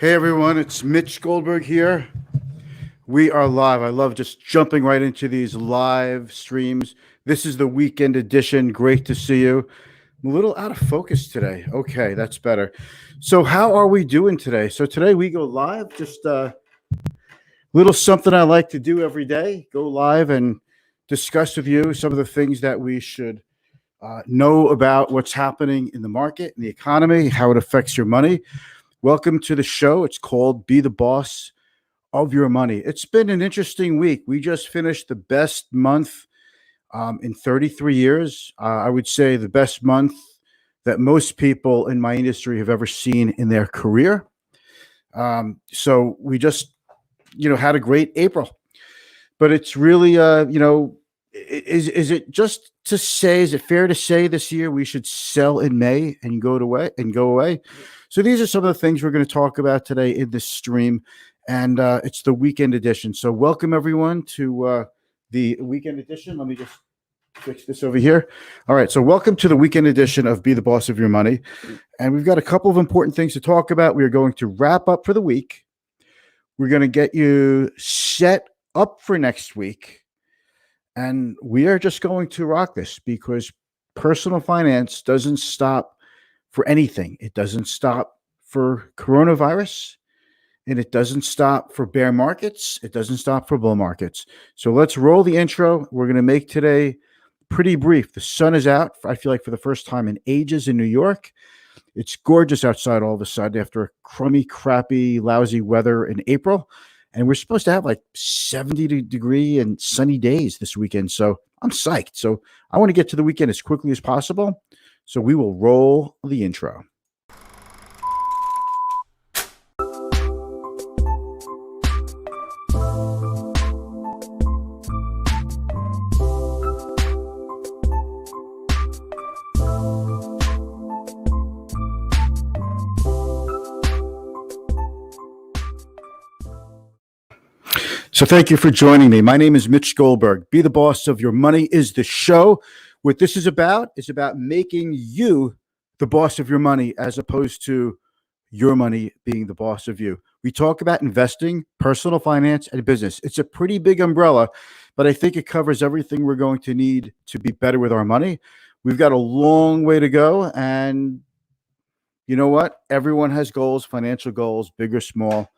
Hey everyone, it's Mitch Goldberg here. We are live. I love just jumping right into these live streams. This is the weekend edition. Great to see you. I'm a little out of focus today. Okay, that's better. So, how are we doing today? So, today we go live. Just a little something I like to do every day, go live and discuss with you some of the things that we should know about what's happening in the market, in the economy, how it affects your money. Welcome to the show. It's called Be the Boss of Your Money. It's been an interesting week. We just finished the best month in 33 years. I would say the best month that most people in my industry have ever seen in their career. So we just, had a great April. But it's really, is it just to say? Is it fair to say this year we should sell in May and go away? So these are some of the things we're going to talk about today in this stream, and it's the weekend edition. So welcome everyone to the weekend edition. Let me just fix this over here. All right. So welcome to the weekend edition of Be the Boss of Your Money, and we've got a couple of important things to talk about. We are going to wrap up for the week. We're going to get you set up for next week, and we are just going to rock this because personal finance doesn't stop for anything. It doesn't stop for coronavirus, and it doesn't stop for bear markets. It doesn't stop for bull markets. So let's roll the intro. We're going to make today pretty brief. The sun is out, I feel like, for the first time in ages in New York. It's gorgeous outside all of a sudden after a crummy, crappy, lousy weather in April. And we're supposed to have like 70-degree and sunny days this weekend. So I'm psyched. So I want to get to the weekend as quickly as possible. So we will roll the intro. So thank you for joining me. My name is Mitch Goldberg. Be the Boss of Your Money is the show. What this is about making you the boss of your money as opposed to your money being the boss of you. We talk about investing, personal finance, and business. It's a pretty big umbrella, but I think it covers everything we're going to need to be better with our money. We've got a long way to go, and you know what? Everyone has goals, financial goals, big or small.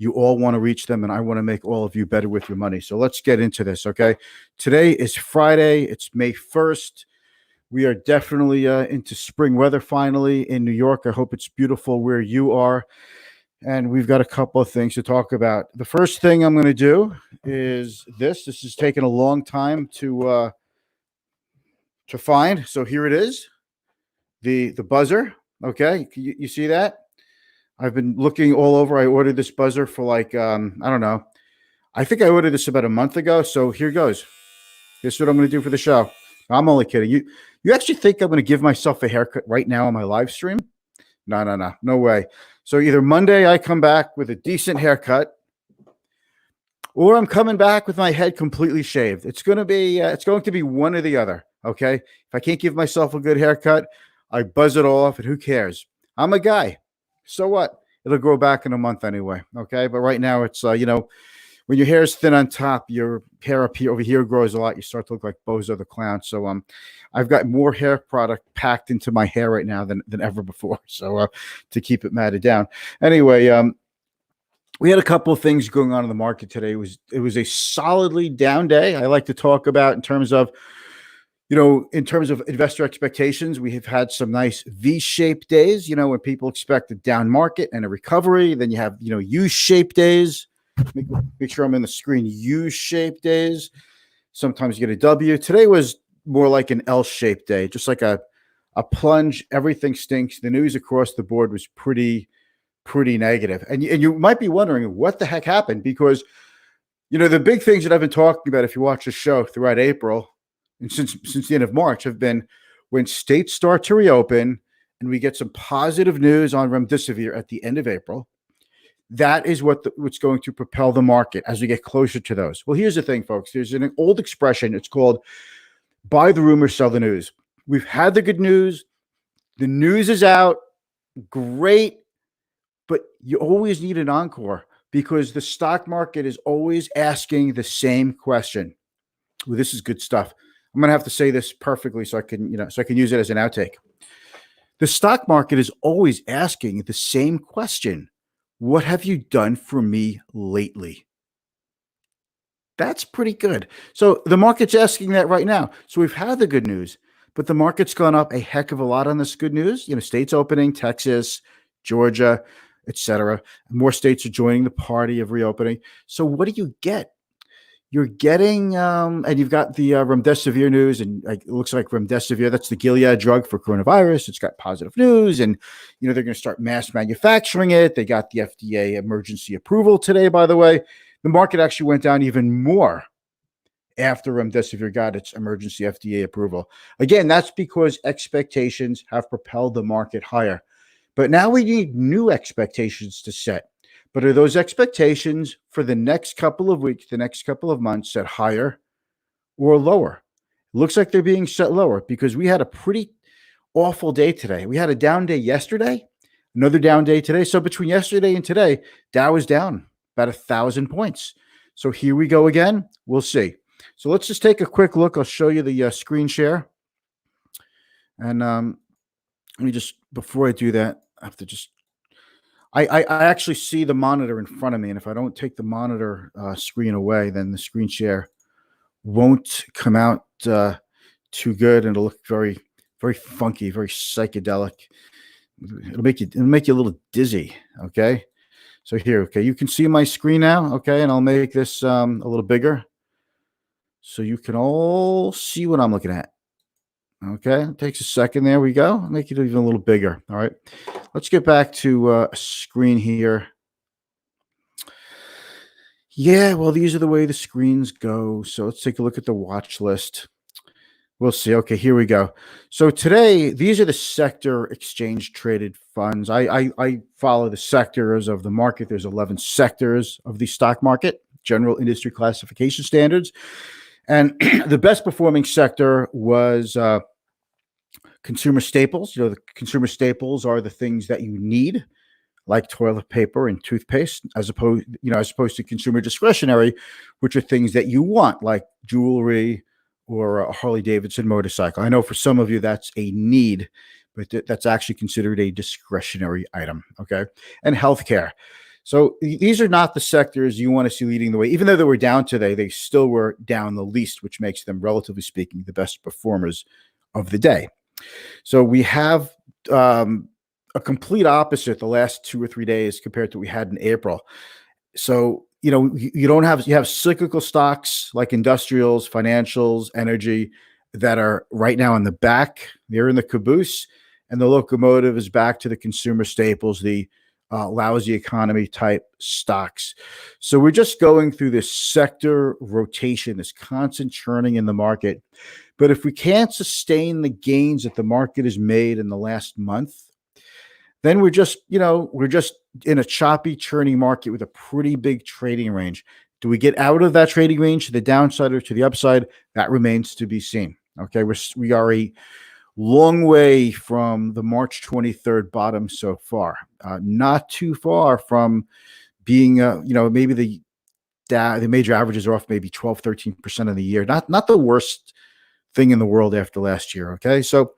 You all want to reach them, and I want to make all of you better with your money. So let's get into this, okay? Today is Friday. It's May 1st. We are definitely into spring weather finally in New York. I hope it's beautiful where you are. And we've got a couple of things to talk about. The first thing I'm going to do is this. This has taken a long time to find. So here it is, the buzzer, okay? You see that? I've been looking all over. I ordered this buzzer for like, I don't know. I think I ordered this about a month ago. So here goes. Here's what I'm going to do for the show. I'm only kidding. You actually think I'm going to give myself a haircut right now on my live stream? No way. So either Monday I come back with a decent haircut, or I'm coming back with my head completely shaved. It's going to be one or the other. Okay. If I can't give myself a good haircut, I buzz it all off, and who cares? I'm a guy. So what? It'll grow back in a month anyway. Okay. But right now it's, when your hair is thin on top, your hair up here over here grows a lot. You start to look like Bozo the Clown. So I've got more hair product packed into my hair right now than ever before. So to keep it matted down. Anyway, we had a couple of things going on in the market today. It was a solidly down day. I like to talk about in terms of investor expectations. We have had some nice V-shaped days, when people expect a down market and a recovery. Then you have, U-shaped days. Make sure I'm in the screen. U-shaped days. Sometimes you get a W. Today was more like an L-shaped day, just like a plunge. Everything stinks. The news across the board was pretty negative. And you might be wondering what the heck happened, because, the big things that I've been talking about, if you watch the show throughout April, and since the end of March, have been when states start to reopen and we get some positive news on remdesivir at the end of April. That is what's going to propel the market as we get closer to those. Well, here's the thing, folks. There's an old expression. It's called buy the rumor, sell the news. We've had the good news. The news is out. Great. But You always need an encore because the stock market is always asking the same question. Well, this is good stuff. I'm going to have to say this perfectly so I can, so I can use it as an outtake. The stock market is always asking the same question. What have you done for me lately? That's pretty good. So the market's asking that right now. So we've had the good news, but the market's gone up a heck of a lot on this good news. States opening, Texas, Georgia, etc. More states are joining the party of reopening. So what do you get? You're getting, and you've got the remdesivir news, and it looks like remdesivir, that's the Gilead drug for coronavirus. It's got positive news, and they're going to start mass manufacturing it. They got the FDA emergency approval today, by the way. The market actually went down even more after remdesivir got its emergency FDA approval. Again, that's because expectations have propelled the market higher. But now we need new expectations to set. But are those expectations for the next couple of weeks, the next couple of months set higher or lower? It looks like they're being set lower because we had a pretty awful day today. We had a down day yesterday, another down day today. So between yesterday and today, Dow is down about 1,000 points. So here we go again. We'll see. So let's just take a quick look. I'll show you the screen share. And let me just, before I do that, I have to just, I actually see the monitor in front of me. And if I don't take the monitor screen away, then the screen share won't come out too good. And it'll look very, very funky, very psychedelic. It'll make you a little dizzy. Okay. So here, okay, you can see my screen now, okay, and I'll make this a little bigger so you can all see what I'm looking at. Okay, it takes a second. There we go. I'll make it even a little bigger. All right, let's get back to a screen here. Yeah, well, these are the way the screens go. So let's take a look at the watch list. We'll see. Okay, here we go. So today, these are the sector exchange traded funds. I follow the sectors of the market. There's 11 sectors of the stock market, general industry classification standards. And the best performing sector was consumer staples. The consumer staples are the things that you need, like toilet paper and toothpaste, as opposed to consumer discretionary, which are things that you want, like jewelry, or a Harley Davidson motorcycle. I know for some of you that's a need, but that's actually considered a discretionary item, okay? And healthcare. So these are not the sectors you want to see leading the way. Even though they were down today, they still were down the least, which makes them, relatively speaking, the best performers of the day. So we have a complete opposite the last 2 or 3 days compared to what we had in April. So you have cyclical stocks like industrials, financials, energy that are right now in the back. They're in the caboose, and the locomotive is back to the consumer staples, the lousy economy type stocks. So we're just going through this sector rotation, this constant churning in the market. But if we can't sustain the gains that the market has made in the last month, then we're just in a choppy, churning market with a pretty big trading range. Do we get out of that trading range to the downside or to the upside? That remains to be seen. Okay, we are a long way from the March 23rd bottom so far. Not too far from being, maybe the major averages are off maybe 12, 13% of the year. Not the worst thing in the world after last year. Okay, so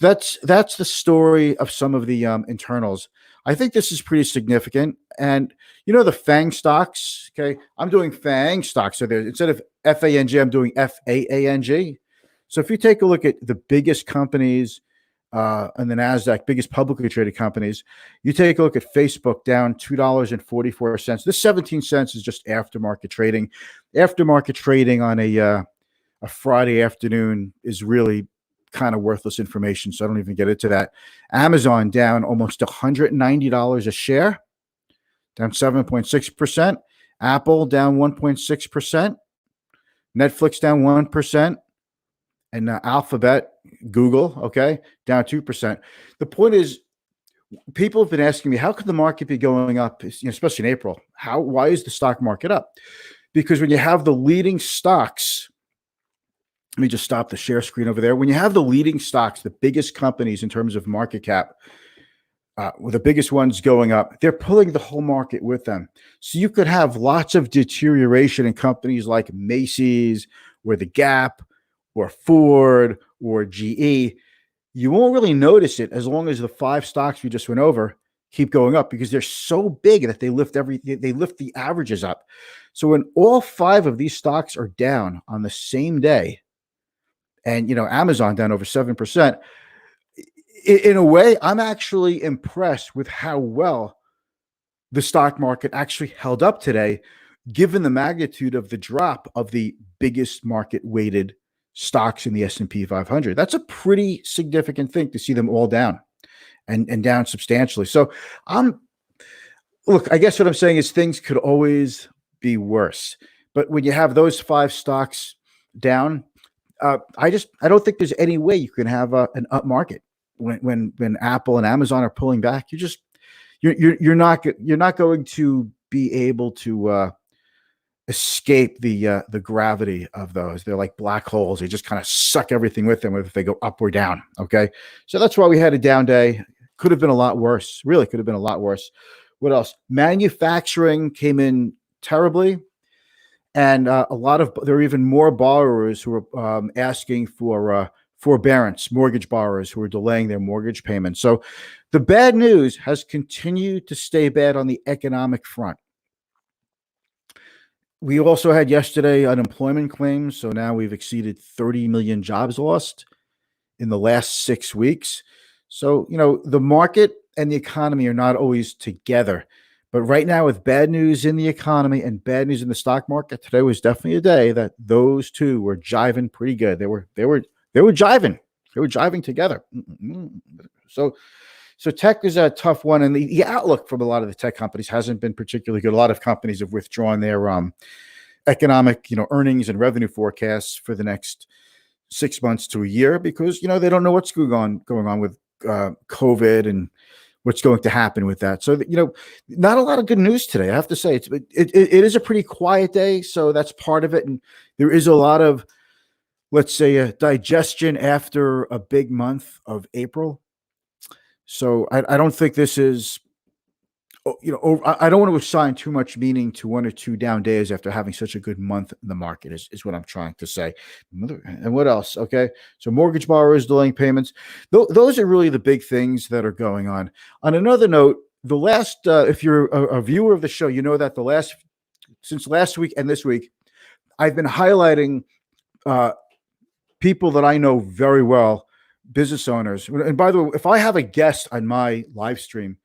that's the story of some of the internals. I think this is pretty significant. And the FANG stocks, okay, I'm doing FANG stocks. So there, instead of FANG, I'm doing FAANG. So if you take a look at the biggest companies on the NASDAQ, biggest publicly traded companies, you take a look at Facebook, down $2.44. This 17 cents is just aftermarket trading. Aftermarket trading on a Friday afternoon is really kind of worthless information, so I don't even get into that. Amazon down almost $190 a share, down 7.6%. Apple down 1.6%. Netflix down 1%. And Alphabet, Google, okay, down 2%. The point is, people have been asking me, how could the market be going up, especially in April? Why is the stock market up? Because when you have the leading stocks, let me just stop the share screen over there. When you have the leading stocks, the biggest companies in terms of market cap, with the biggest ones going up, they're pulling the whole market with them. So you could have lots of deterioration in companies like Macy's or the Gap or Ford or GE. You won't really notice it as long as the five stocks we just went over keep going up because they're so big that they lift the averages up. So when all five of these stocks are down on the same day, and Amazon down over 7%, in a way, I'm actually impressed with how well the stock market actually held up today, given the magnitude of the drop of the biggest market weighted stocks in the S&P 500. That's a pretty significant thing to see them all down and down substantially. So look, I guess what I'm saying is things could always be worse. But when you have those five stocks down, I don't think there's any way you can have an up market when Apple and Amazon are pulling back. You're not going to be able to escape the gravity of those. They're like black holes. They just kind of suck everything with them, whether they go up or down. Okay, so that's why we had a down day. Could have been a lot worse. Really, could have been a lot worse. What else? Manufacturing came in terribly. And there are even more borrowers who are asking for forbearance, mortgage borrowers who are delaying their mortgage payments. So the bad news has continued to stay bad on the economic front. We also had yesterday unemployment claims. So now we've exceeded 30 million jobs lost in the last 6 weeks. So, the market and the economy are not always together. But right now, with bad news in the economy and bad news in the stock market, today was definitely a day that those two were jiving pretty good. They were jiving. They were jiving together. So tech is a tough one, and the outlook from a lot of the tech companies hasn't been particularly good. A lot of companies have withdrawn their economic, earnings and revenue forecasts for the next 6 months to a year because they don't know what's going on with COVID and what's going to happen with that. So, not a lot of good news today. I have to say it is a pretty quiet day. So that's part of it. And there is a lot of, let's say, a digestion after a big month of April. So I don't think this is, I don't want to assign too much meaning to 1 or 2 down days after having such a good month in the market is what I'm trying to say. And what else? Okay. So mortgage borrowers delaying payments. Those are really the big things that are going on. On another note, the last, if you're a viewer of the show, you know that since last week and this week, I've been highlighting people that I know very well, business owners. And by the way, if I have a guest on my live stream,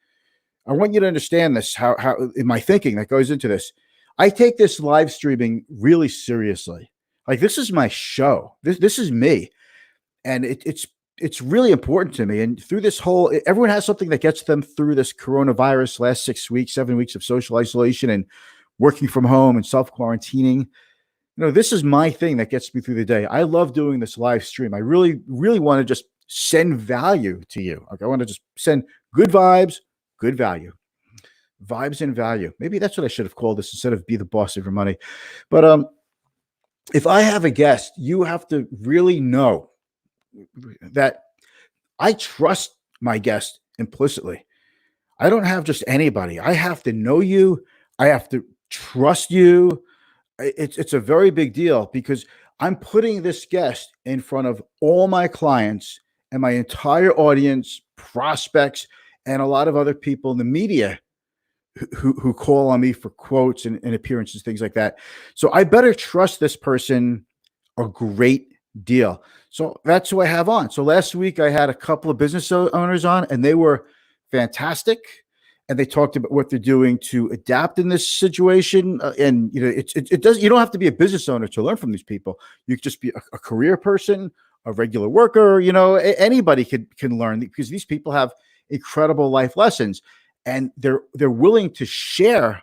I want you to understand this, how in my thinking that goes into this. I take this live streaming really seriously. Like, this is my show. This is me. And it's really important to me. And through this everyone has something that gets them through this coronavirus last 6 weeks, 7 weeks of social isolation and working from home and self-quarantining. This is my thing that gets me through the day. I love doing this live stream. I really, really want to just send value to you. Okay, I want to just send good vibes, good value, vibes and value. Maybe that's what I should have called this instead of be the boss of your money. But if I have a guest, you have to really know that I trust my guest implicitly. I don't have just anybody. I have to know you. I have to trust you. It's a very big deal because I'm putting this guest in front of all my clients and my entire audience, prospects, and a lot of other people in the media who call on me for quotes and appearances, things like that. So I better trust this person a great deal. So that's who I have on. So last week I had a couple of business owners on, and they were fantastic. And they talked about what they're doing to adapt in this situation. And it does. You don't have to be a business owner to learn from these people. You could just be a career person, a regular worker. Anybody can learn because these people have incredible life lessons, and they're willing to share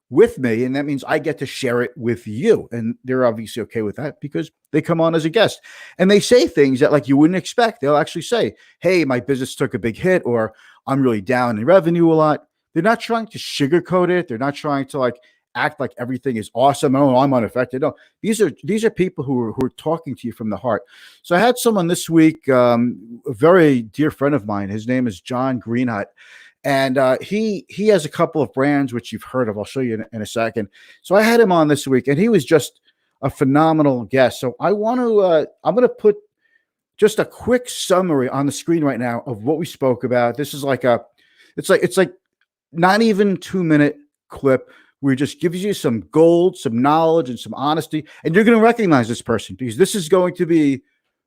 with me, and that means I get to share it with you. And they're obviously okay with that because they come on as a guest and they say things that like you wouldn't expect. They'll actually say, "Hey, my business took a big hit," or "I'm really down in revenue a lot." They're not trying to sugarcoat it. They're not trying to act like everything is awesome. Oh, I'm unaffected. No, these are people who are talking to you from the heart. So I had someone this week, a very dear friend of mine. His name is John Greenhut. And he has a couple of brands which you've heard of. I'll show you in a second. So I had him on this week, and he was just a phenomenal guest. So I'm going to put just a quick summary on the screen right now of what we spoke about. This is it's like not even 2-minute clip where it just gives you some gold, some knowledge, and some honesty, and you're going to recognize this person because this is going to be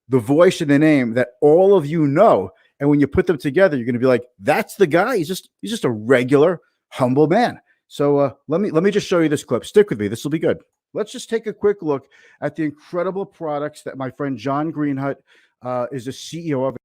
the voice and the name that all of you know. And when you put them together, you're going to be like, "That's the guy. He's just a regular, humble man." So let me just show you this clip. Stick with me. This will be good. Let's just take a quick look at the incredible products that my friend John Greenhut is the CEO of.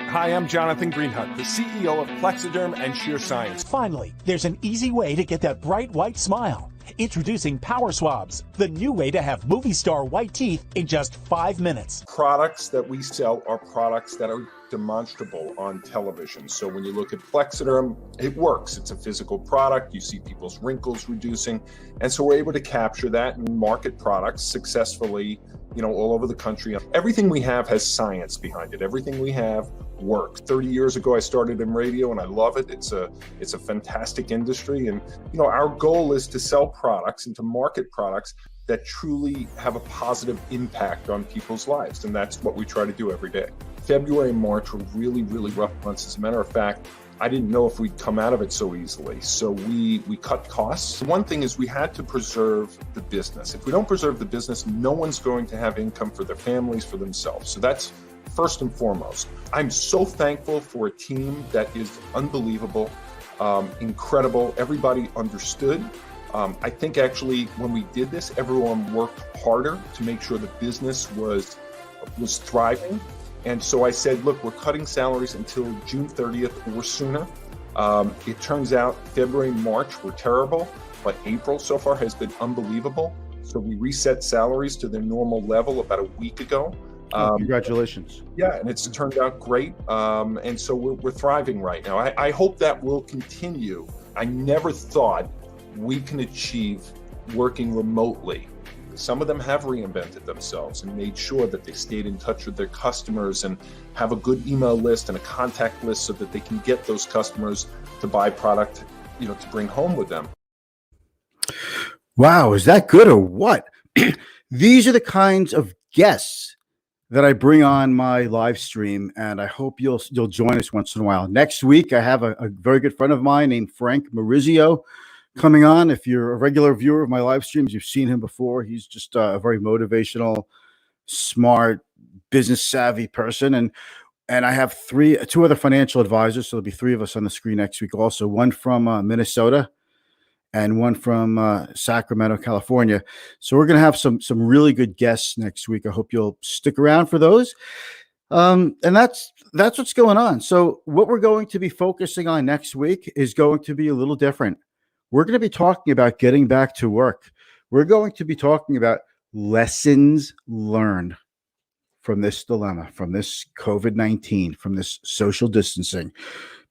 Hi, I'm Jonathan Greenhut, the CEO of Plexiderm and Sheer Science. Finally, there's an easy way to get that bright white smile. Introducing Power Swabs, the new way to have movie star white teeth in just 5 minutes. Products that we sell are products that are demonstrable on television. So when you look at Plexiderm, it works. It's a physical product. You see people's wrinkles reducing. And so we're able to capture that and market products successfully, all over the country. Everything we have has science behind it. Everything we have works. 30 years ago, I started in radio and I love it. It's a fantastic industry. And, our goal is to sell products and to market products that truly have a positive impact on people's lives. And that's what we try to do every day. February and March were really, really rough months. As a matter of fact, I didn't know if we'd come out of it so easily. So we cut costs. One thing is we had to preserve the business. If we don't preserve the business, no one's going to have income for their families, for themselves. So that's first and foremost. I'm so thankful for a team that is unbelievable, incredible. Everybody understood. I think actually when we did this, everyone worked harder to make sure the business was thriving. And so I said, look, we're cutting salaries until June 30th or sooner. It turns out February, March were terrible, but April so far has been unbelievable. So we reset salaries to their normal level about a week ago. Congratulations. Yeah, and it's turned out great. And so we're thriving right now. I hope that will continue. I never thought we can achieve working remotely. Some of them have reinvented themselves and made sure that they stayed in touch with their customers and have a good email list and a contact list so that they can get those customers to buy product, to bring home with them. Wow, is that good or what? These are the kinds of guests that I bring on my live stream, and I hope you'll join us once in a while. Next week, I have a very good friend of mine named Frank Marizio coming on. If you're a regular viewer of my live streams, you've seen him before. He's just a very motivational, smart, business savvy person. And I have two other financial advisors. So there'll be 3 of us on the screen next week. Also, one from Minnesota and one from Sacramento, California. So we're going to have some really good guests next week. I hope you'll stick around for those. And that's what's going on. So what we're going to be focusing on next week is going to be a little different. We're going to be talking about getting back to work. We're going to be talking about lessons learned from this dilemma, from this COVID-19, from this social distancing,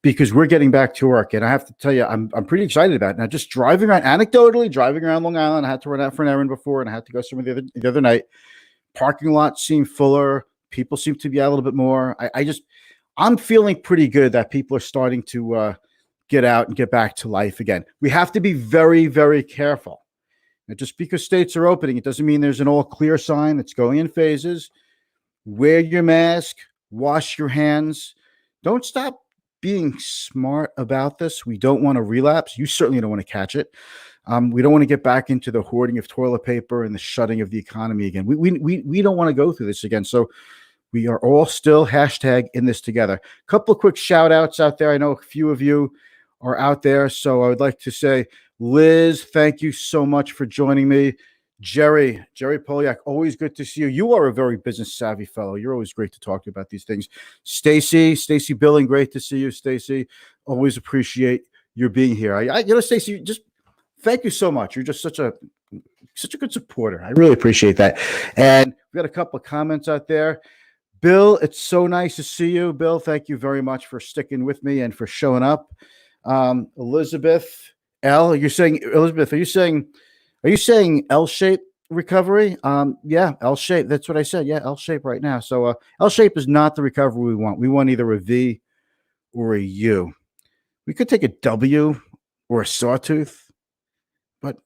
because we're getting back to work. And I have to tell you, I'm pretty excited about it. Now, just driving around Long Island, I had to run out for an errand before, and I had to go somewhere the other night. Parking lots seem fuller. People seem to be out a little bit more. I'm feeling pretty good that people are starting to get out and get back to life again. We have to be very, very careful. Now, just because states are opening, it doesn't mean there's an all clear sign. It's going in phases. Wear your mask, wash your hands. Don't stop being smart about this. We don't want to relapse. You certainly don't want to catch it. We don't want to get back into the hoarding of toilet paper and the shutting of the economy again. We don't want to go through this again. So we are all still hashtag in this together. A couple of quick shout outs out there. I know a few of you are out there. So I would like to say, Liz, thank you so much for joining me. Jerry Poliak, always good to see you. You are a very business savvy fellow. You're always great to talk to about these things. Stacy Billing, great to see you, Stacy. Always appreciate your being here. Stacy, just thank you so much. You're just such a good supporter. I really appreciate that. And we got a couple of comments out there. Bill, it's so nice to see you. Bill, thank you very much for sticking with me and for showing up. Elizabeth L. You're saying Elizabeth? Are you saying L shape recovery? Yeah, L shape. That's what I said. Yeah, L shape right now. So L shape is not the recovery we want. We want either a V or a U. We could take a W or a sawtooth, but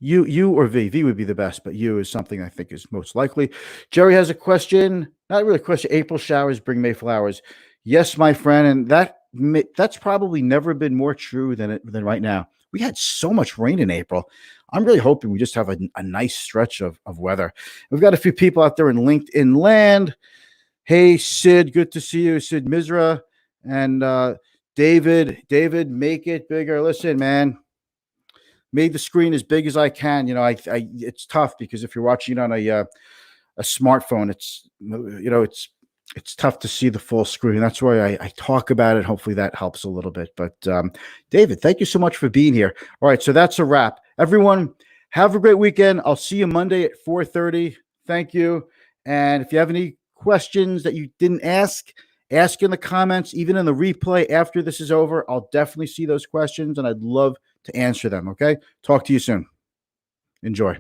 U or V. V would be the best, but U is something I think is most likely. Jerry has a question. Not really a question. April showers bring May flowers. Yes, my friend, and that's probably never been more true than right now. We had so much rain in April. I'm really hoping we just have a nice stretch of weather. We've got a few people out there in LinkedIn land. Hey, Sid, good to see you. Sid Mizra and David, make it bigger. Listen, man, made the screen as big as I can. It's tough because if you're watching it on a smartphone, it's tough to see the full screen. That's why I talk about it. Hopefully that helps a little bit. But David, thank you so much for being here. All right, so that's a wrap. Everyone, have a great weekend. I'll see you Monday at 4:30. Thank you. And if you have any questions that you didn't ask in the comments, even in the replay after this is over. I'll definitely see those questions and I'd love to answer them. Okay. Talk to you soon. Enjoy.